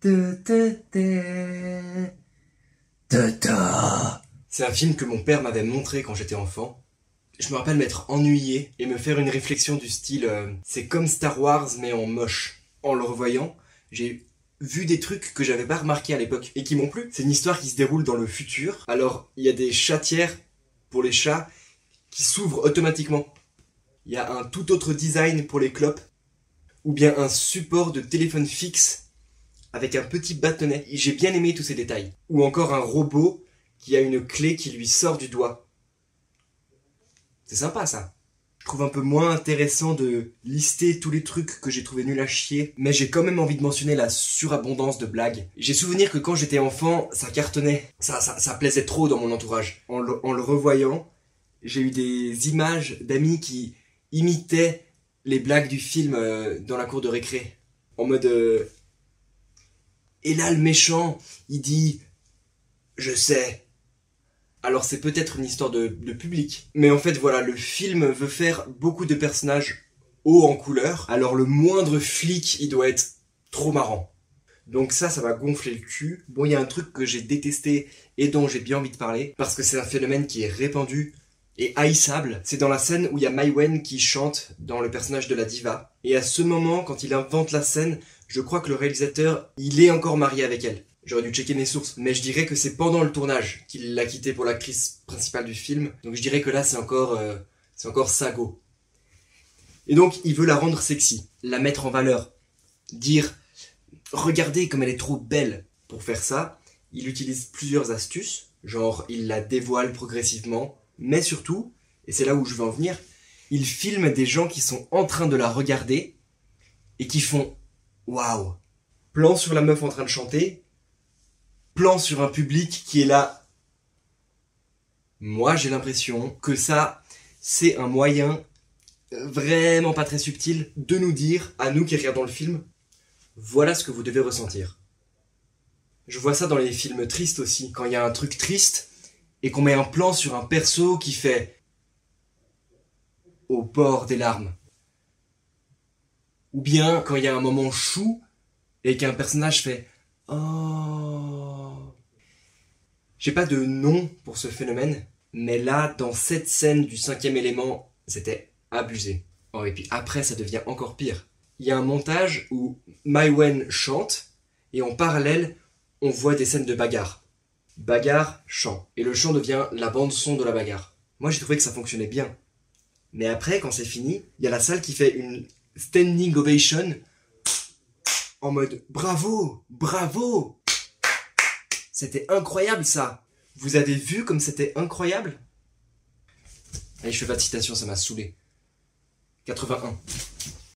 C'est un film que mon père m'avait montré quand j'étais enfant. Je me rappelle m'être ennuyé et me faire une réflexion du style c'est comme Star Wars mais en moche. En le revoyant, j'ai vu des trucs que j'avais pas remarqué à l'époque et qui m'ont plu. C'est une histoire qui se déroule dans le futur. Alors, il y a des chatières pour les chats qui s'ouvrent automatiquement. Il y a un tout autre design pour les clopes. Ou bien un support de téléphone fixe avec un petit bâtonnet. J'ai bien aimé tous ces détails. Ou encore un robot qui a une clé qui lui sort du doigt. C'est sympa ça. Je trouve un peu moins intéressant de lister tous les trucs que j'ai trouvé nuls à chier, mais j'ai quand même envie de mentionner la surabondance de blagues. J'ai souvenir que quand j'étais enfant, ça cartonnait. Ça plaisait trop dans mon entourage. En le revoyant, j'ai eu des images d'amis qui imitaient les blagues du film dans la cour de récré. En mode... Et là, le méchant, il dit... Je sais. Alors c'est peut-être une histoire de public. Mais en fait, voilà, le film veut faire beaucoup de personnages hauts en couleur. Alors le moindre flic, il doit être trop marrant. Donc ça m'a gonflé le cul. Bon, il y a un truc que j'ai détesté et dont j'ai bien envie de parler, parce que c'est un phénomène qui est répandu et haïssable. C'est dans la scène où il y a Mai Wen qui chante dans le personnage de la diva. Et à ce moment, quand il invente la scène, je crois que le réalisateur, il est encore marié avec elle. J'aurais dû checker mes sources, mais je dirais que c'est pendant le tournage qu'il l'a quitté pour l'actrice principale du film. Donc je dirais que là, c'est encore sago. Et donc, il veut la rendre sexy, la mettre en valeur, dire « Regardez comme elle est trop belle ». Pour faire ça, il utilise plusieurs astuces, genre il la dévoile progressivement, mais surtout, et c'est là où je veux en venir, il filme des gens qui sont en train de la regarder et qui font « Waouh ». Plan sur la meuf en train de chanter, plan sur un public qui est là. Moi, j'ai l'impression que ça, c'est un moyen vraiment pas très subtil de nous dire, à nous qui regardons le film, voilà ce que vous devez ressentir. Je vois ça dans les films tristes aussi, quand il y a un truc triste et qu'on met un plan sur un perso qui fait au bord des larmes. Ou bien quand il y a un moment chou et qu'un personnage fait oh. J'ai pas de nom pour ce phénomène, mais là, dans cette scène du 5e élément, c'était abusé. Oh, et puis après, ça devient encore pire. Il y a un montage où Mai Wen chante, et en parallèle, on voit des scènes de bagarre. Bagarre, chant. Et le chant devient la bande-son de la bagarre. Moi, j'ai trouvé que ça fonctionnait bien. Mais après, quand c'est fini, il y a la salle qui fait une standing ovation en mode « Bravo, bravo !» C'était incroyable ça. Vous avez vu comme c'était incroyable? Allez, je fais pas de citation, ça m'a saoulé. 81.